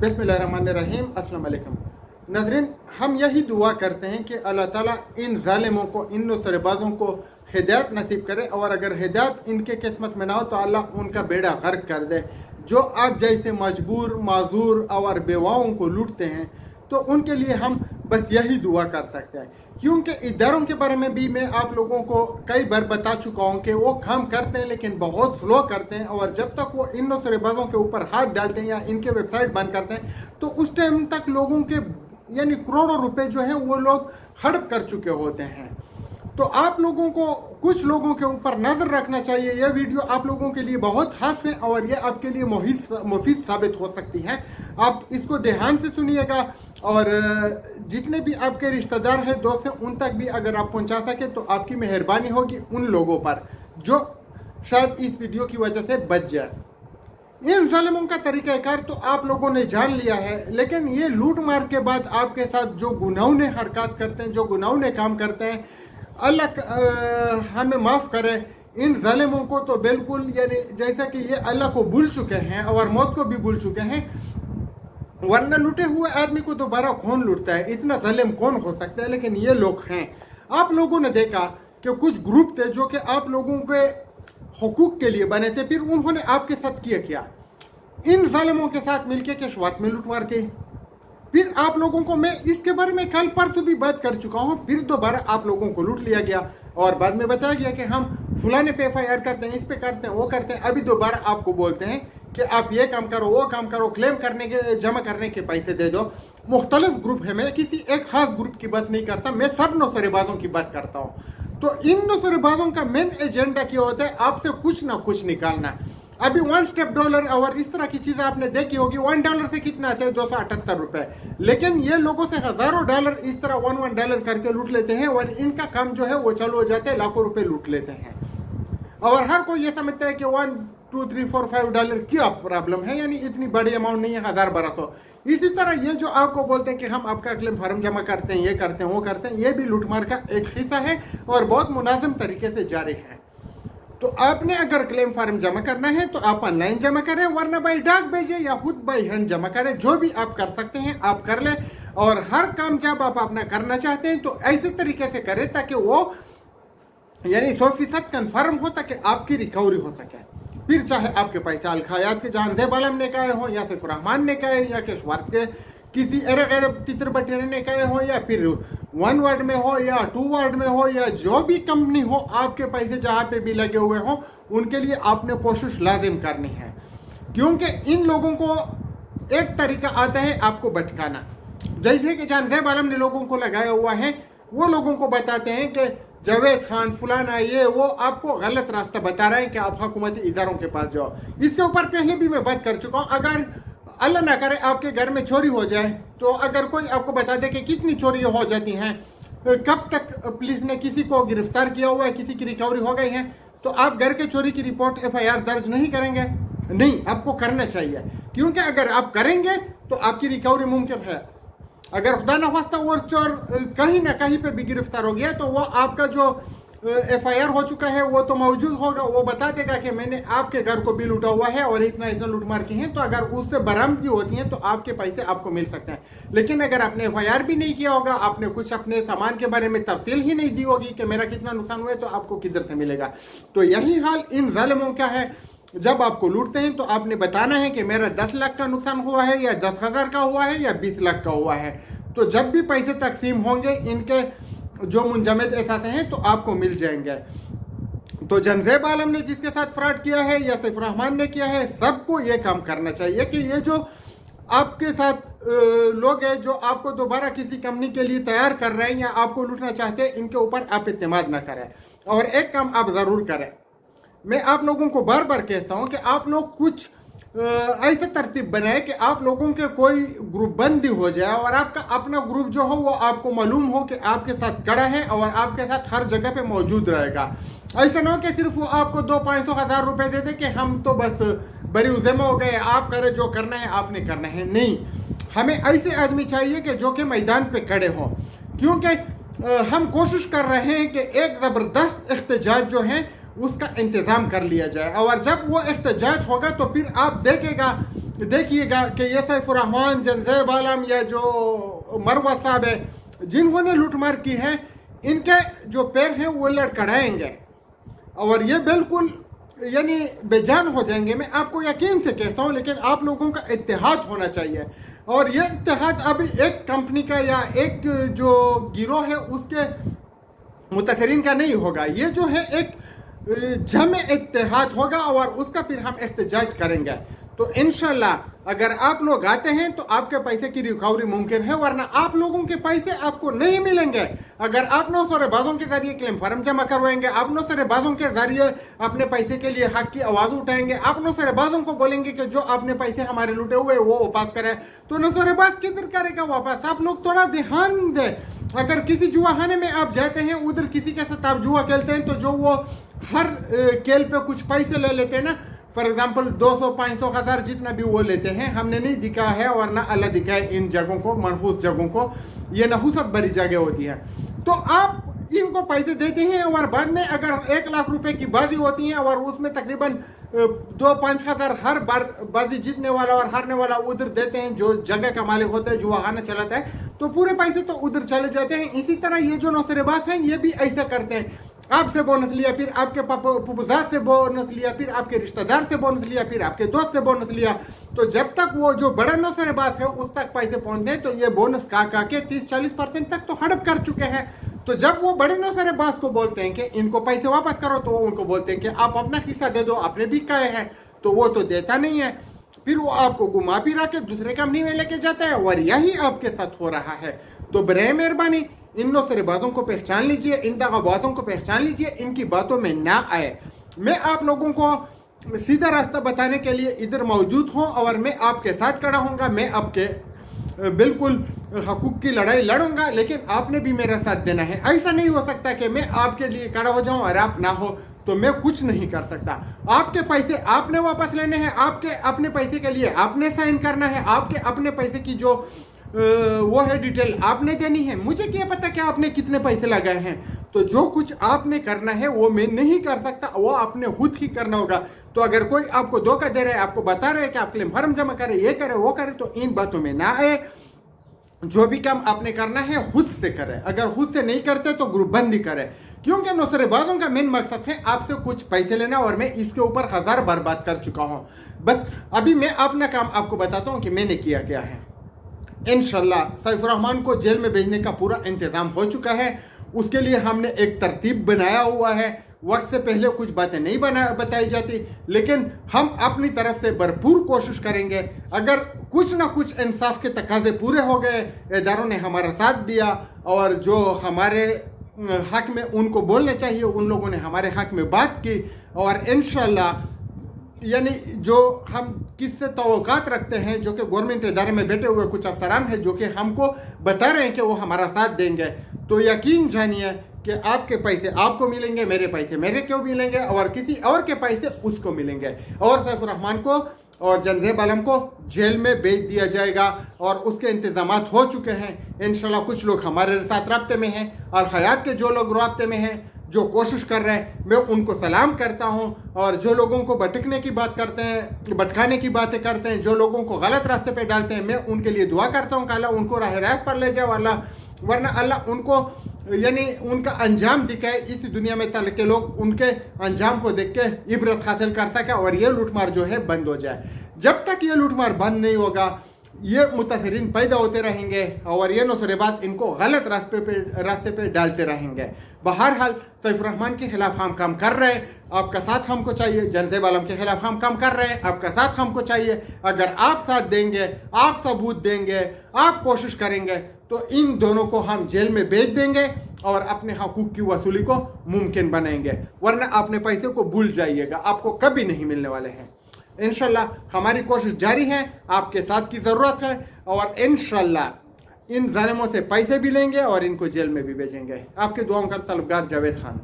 बिस्मिल्लाहिर्रहमानिर्रहीम। अस्सलाम वालेकुम नाज़रीन, हम यही दुआ करते हैं कि अल्लाह ताला इन जालिमों को, इन नुसरबाजों को हिदायत नसीब करे, और अगर हिदायत इनके किस्मत में ना हो तो अल्लाह उनका बेड़ा गर्क कर दे। जो आप जैसे मजबूर, माजूर और बेवाओं को लूटते हैं, तो उनके लिए हम बस यही दुआ कर सकते हैं। क्योंकि इदारों के बारे में भी मैं आप लोगों को कई बार बता चुका हूं कि वो काम करते हैं लेकिन बहुत स्लो करते हैं, और जब तक वो इन नुसरबाजों के ऊपर हाथ डालते हैं या इनके वेबसाइट बंद करते हैं तो उस टाइम तक लोगों के यानी करोड़ों रुपए जो है वो लोग हड़प कर चुके होते हैं। तो आप लोगों को कुछ लोगों के ऊपर नजर रखना चाहिए। यह वीडियो आप लोगों के लिए बहुत खास है और यह आपके लिए मुफीद साबित हो सकती है। आप इसको ध्यान से सुनिएगा, और जितने भी आपके रिश्तेदार हैं, दोस्त हैं, उन तक भी अगर आप पहुंचा सके तो आपकी मेहरबानी होगी उन लोगों पर जो शायद इस वीडियो की वजह से बच जाए। इन जालिमों का तरीकाकार तो आप लोगों ने जान लिया है, लेकिन ये लूट मार के बाद आपके साथ जो गुनाहों हरकत करते हैं, जो गुनाहों काम करते हैं, अल्लाह हमें माफ करे। इन जालिमों को तो बिल्कुल यानी जैसा कि ये अल्लाह को भूल चुके हैं और मौत को भी भूल चुके हैं, वरना लूटे हुए आदमी को दोबारा कौन लूटता है, इतना जालिम कौन हो सकता है। लेकिन ये लोग हैं। आप लोगों ने देखा कि कुछ ग्रुप थे जो कि आप लोगों के हुकूक के लिए बने थे, फिर उन्होंने आपके साथ किया क्या, इन जालिमों के साथ मिलकर के शुरुआत में लूट मार के, फिर आप लोगों को, मैं इसके बारे में कल परसों भी बात कर चुका हूं, फिर दोबारा आप लोगों को लूट लिया गया और बाद में बताया गया कि हम फलाने पे FIR करते हैं, इस पे करते हैं, वो करते हैं। अभी दोबारा आपको बोलते हैं कि आप ये काम करो, वो काम करो, क्लेम करने के, जमा करने के पैसे दे दो। मुख्तलिफ ग्रुप है, मैं किसी एक खास ग्रुप की बात नहीं करता, मैं सब नुसरबाजों की बात करता हूँ। तो इन नुसरबाजों का मेन एजेंडा क्या होता है, आपसे कुछ ना कुछ निकालना। अभी $1 और इस तरह की चीजें आपने देखी होगी। $1 से कितना आते हैं, 278 रुपए, लेकिन ये लोगों से हजारों डॉलर इस तरह $1 करके लूट लेते हैं, और इनका काम जो है वो चालू हो जाते हैं, लाखों रुपए लूट लेते हैं। और हर कोई ये समझता है कि $1, $2, $3, $4, $5 क्या प्रॉब्लम है, यानी इतनी बड़ी अमाउंट नहीं है, 1000-1200। इसी तरह ये जो आपको बोलते हैं कि हम आपका क्लेम फॉर्म जमा करते हैं, ये करते हैं, वो करते हैं, ये भी लूटमार का एक हिस्सा है और बहुत मुनाजिम तरीके से जारी है। तो आपने अगर क्लेम फॉर्म जमा करना है तो आप ऑनलाइन जमा करें, वरना बाई डाक भेजें या खुद बाई हैंड जमा करें। जो भी आप कर सकते हैं आप कर लें, और हर काम जब आप अपना करना चाहते हैं तो ऐसे तरीके से करें ताकि वो यानी 100% कन्फर्म हो, ताकि आपकी रिकवरी हो सके। फिर चाहे आपके पैसे अलखायात के जहां ज़ैब आलम ने कहे हो, या सिर्फ रहमान ने कहे, या कि स्वार्थ के किसी अरे तितर बटेरे ने कहे हो, या फिर 1 वर्ड में हो या 2 वर्ड में हो, या जो भी कंपनी हो, आपके पैसे जहां पे भी लगे हुए हो, उनके लिए आपने कोशिश लाजिम करनी है। क्योंकि इन लोगों को एक तरीका आता है आपको भटकाना। जैसे कि जहां ज़ैब आलम ने लोगों को लगाया हुआ है, वो लोगों को बताते हैं कि जावेद खान फलाना ये वो आपको गलत रास्ता बता रहे हैं कि आप हुकूमती इदारों के पास जाओ। इसके ऊपर पहले भी मैं बात कर चुका हूँ। अगर अल्लाह ना करे आपके घर में चोरी हो जाए, तो अगर कोई आपको बता दे कि कितनी चोरी हो जाती हैं, कब तक पुलिस ने किसी को गिरफ्तार किया हुआ है, किसी की रिकवरी हो गई है, तो आप घर के चोरी की रिपोर्ट FIR दर्ज नहीं करेंगे? नहीं, आपको करना चाहिए। क्योंकि अगर आप करेंगे तो आपकी रिकवरी मुमकिन है। अगर खुदा न खास्ता वो चोर कहीं ना कहीं पे भी गिरफ्तार हो गया तो वो आपका जो FIR हो चुका है वो तो मौजूद होगा, वो बता देगा कि मैंने आपके घर को भी लूटा हुआ है और इतना इतना लूटमार की है। तो अगर उससे बरामदगी होती है तो आपके पैसे आपको मिल सकते हैं। लेकिन अगर आपने FIR भी नहीं किया होगा, आपने कुछ अपने सामान के बारे में तफसील ही नहीं दी होगी कि मेरा कितना नुकसान हुआ है, तो आपको किधर से मिलेगा। तो यही हाल इन जालिमों का है। जब आपको लूटते हैं तो आपने बताना है कि मेरा 10 लाख का नुकसान हुआ है, या 10,000 का हुआ है, या 20 लाख का हुआ है। तो जब भी पैसे तकसीम होंगे, इनके जो मुंजमद एहसास हैं तो आपको मिल जाएंगे। तो ज़ैब आलम ने जिसके साथ फ्रॉड किया है, या सिर्फ रहमान ने किया है, सबको ये काम करना चाहिए कि ये जो आपके साथ लोग हैं जो आपको दोबारा किसी कंपनी के लिए तैयार कर रहे हैं या आपको लूटना चाहते हैं, इनके ऊपर आप इत्तेमाद ना करें। और एक काम आप जरूर करें, मैं आप लोगों को बार बार कहता हूं कि आप लोग कुछ ऐसे तरतीब बनाए कि आप लोगों के कोई ग्रुप बंदी हो जाए और आपका अपना ग्रुप जो हो वो आपको मालूम हो कि आपके साथ खड़ा है और आपके साथ हर जगह पे मौजूद रहेगा। ऐसा ना हो कि सिर्फ वो आपको 200-500 रुपए दे दे कि हम तो बस बरी उज़ेमा हो गए, आप करें जो करना है आपने करना है। नहीं, हमें ऐसे आदमी चाहिए कि जो कि मैदान पे खड़े हों। क्योंकि हम कोशिश कर रहे हैं कि एक जबरदस्त एहतजाज जो है उसका इंतजाम कर लिया जाए, और जब वो एहतजाज होगा तो फिर आप देखेगा देखिएगा कि ये सैफुर रहमान, जंज़ैब आलम या जो मरवा साहब है जिन्होंने लूटमार की है, इनके जो पैर हैं वो लड़खड़ाएंगे और ये बिल्कुल यानी बेजान हो जाएंगे। मैं आपको यकीन से कहता हूँ, लेकिन आप लोगों का इत्तेहाद होना चाहिए। और ये इत्तेहाद अभी एक कंपनी का या एक जो गिरोह है उसके मुतासरीन का नहीं होगा, ये जो है एक जमे इत्तेहाद होगा और उसका फिर हम एहतजाज करेंगे। तो इंशाल्लाह अगर आप लोग आते हैं तो आपके पैसे की रिकवरी मुमकिन है, वरना आप लोगों के पैसे आपको नहीं मिलेंगे। अगर आप नौसरेबाजों के जरिए क्लेम फार्म जमा करवाएंगे, आप नौसरेबाजों के जरिए अपने पैसे के लिए हक की आवाज उठाएंगे, आप नौसरेबाजों को बोलेंगे कि जो आपने पैसे हमारे लूटे हुए वो वापस करें, तो नौसरेबाज किधर करेगा वापस? आप लोग थोड़ा ध्यान दें। अगर किसी जुआखाने में आप जाते हैं, उधर किसी के साथ आप जुआ खेलते हैं, तो जो वो हर खेल पे कुछ पैसे ले लेते हैं ना, फॉर एग्जाम्पल 200, 500, 1000 जितना भी वो लेते हैं, हमने नहीं दिखा है और ना अल्लाह दिखा है इन जगहों को, मनहूस जगहों को। ये नहुसत भरी जगह होती है। तो आप इनको पैसे देते हैं और बाद में अगर 1 लाख रुपए की बाजी होती है और उसमें तकरीबन 2-5 हजार हर बार बाजी जीतने वाला और हारने वाला उधर देते हैं, जो जगह का मालिक होता है, जुआखाना चलाता है, तो पूरे पैसे तो उधर चले जाते हैं। इसी तरह ये जो नौसरेबाज हैं ये भी ऐसा करते हैं। आपसे बोनस लिया, फिर आपके पुपुजात से बोनस लिया, फिर आपके रिश्तेदार से बोनस लिया, फिर आपके दोस्त से बोनस लिया। तो जब तक वो जो बड़ा नौसरेबाज है उस तक पैसे पहुंचते हैं, तो ये बोनस का के 30-40% तक तो हड़प कर चुके हैं। तो जब वो बड़े नौसरेबाज को बोलते हैं कि इनको पैसे वापस करो, तो वो उनको बोलते हैं कि आप अपना हिस्सा दे दो, आपने भी कहे हैं। तो वो तो देता नहीं है, फिर वो आपको घुमा फिरा के दूसरे कंपनी में लेके जाता है और यही आपके साथ हो रहा है। तो बरे मेहरबानी इन नौसरेबाजों को पहचान लीजिए, इन दगाबाजों को पहचान लीजिए, इनकी बातों में ना आए। मैं आप लोगों को सीधा रास्ता बताने के लिए इधर मौजूद हूँ और मैं आपके साथ खड़ा हूँगा। मैं आपके बिल्कुल हकूक की लड़ाई लड़ूंगा, लेकिन आपने भी मेरा साथ देना है। ऐसा नहीं हो सकता कि मैं आपके लिए खड़ा हो जाऊं और आप ना हो, तो मैं कुछ नहीं कर सकता। आपके पैसे आपने वापस लेने हैं, आपके अपने पैसे के लिए आपने साइन करना है, आपके अपने पैसे की जो वो है डिटेल आपने देनी है। मुझे क्या पता कि आपने कितने पैसे लगाए हैं। तो जो कुछ आपने करना है वो मैं नहीं कर सकता, वो आपने खुद ही करना होगा। तो अगर कोई आपको धोखा दे रहा है, आपको बता रहे हैं कि आप क्लेम फॉर्म जमा करें, ये करें वो करें, तो इन बातों में ना आए। जो भी काम आपने करना है खुद से करें। अगर खुद से नहीं करते तो ग्रुपबंदी करें, क्योंकि नौसरेबाजों का मेन मकसद है आपसे कुछ पैसे लेना, और मैं इसके ऊपर 1000 बार बात कर चुका हूं। बस अभी मैं अपना काम आपको बताता हूं कि मैंने किया क्या है। इंशाल्लाह सैफुर रहमान को जेल में भेजने का पूरा इंतजाम हो चुका है। उसके लिए हमने एक तरतीब बनाया हुआ है। वक्त से पहले कुछ बातें नहीं बताई जाती, लेकिन हम अपनी तरफ से भरपूर कोशिश करेंगे। अगर कुछ ना कुछ इंसाफ के तकाजे पूरे हो गए, इदारों ने हमारा साथ दिया और जो हमारे हक में उनको बोलना चाहिए उन लोगों ने हमारे हक में बात की, और इंशाल्लाह यानी जो हम किससे तवक्कात रखते हैं, जो कि गवर्नमेंट इदारे में बैठे हुए कुछ अफसरान हैं जो कि हमको बता रहे हैं कि वो हमारा साथ देंगे, तो यकीन जानिए कि आपके पैसे आपको मिलेंगे, मेरे पैसे मेरे क्यों मिलेंगे, और किसी और के पैसे उसको मिलेंगे। और सैफुर रहमान को और जंज़ैब आलम को जेल में भेज दिया जाएगा और उसके इंतजामात हो चुके हैं। इंशाल्लाह कुछ लोग हमारे साथ राब्ते में हैं और हयात के जो लोग राब्ते में हैं, जो कोशिश कर रहे हैं, मैं उनको सलाम करता हूं। और जो लोगों को भटकने की बात करते हैं, भटकाने की बातें करते हैं, जो लोगों को गलत रास्ते पे डालते हैं, मैं उनके लिए दुआ करता हूं कि अल्लाह उनको राह रास्त पर ले जाए, वरना अल्लाह उनको यानी उनका अंजाम दिखाए इस दुनिया में, ताकि लोग उनके अंजाम को देख के इबरत हासिल कर सके और ये लूटमार जो है बंद हो जाए। जब तक ये लूटमार बंद नहीं होगा, ये मुतासरीन पैदा होते रहेंगे और ये नौसरेबाज इनको गलत रास्ते पे डालते रहेंगे। बहरहाल सैफुर रहमान के खिलाफ हम काम कर रहे हैं, आपका साथ हमको चाहिए। जंज़ैब आलम के खिलाफ हम काम कर रहे हैं, आपका साथ हमको चाहिए। अगर आप साथ देंगे, आप सबूत देंगे, आप कोशिश करेंगे, तो इन दोनों को हम जेल में भेज देंगे और अपने हकूक की वसूली को मुमकिन बनाएंगे, वरना अपने पैसे को भूल जाइएगा, आपको कभी नहीं मिलने वाले हैं। इंशाल्लाह हमारी कोशिश जारी है, आपके साथ की ज़रूरत है, और इंशाल्लाह इन जालिमों से पैसे भी लेंगे और इनको जेल में भी भेजेंगे। आपके दुआओं का तलबगार जावेद खान।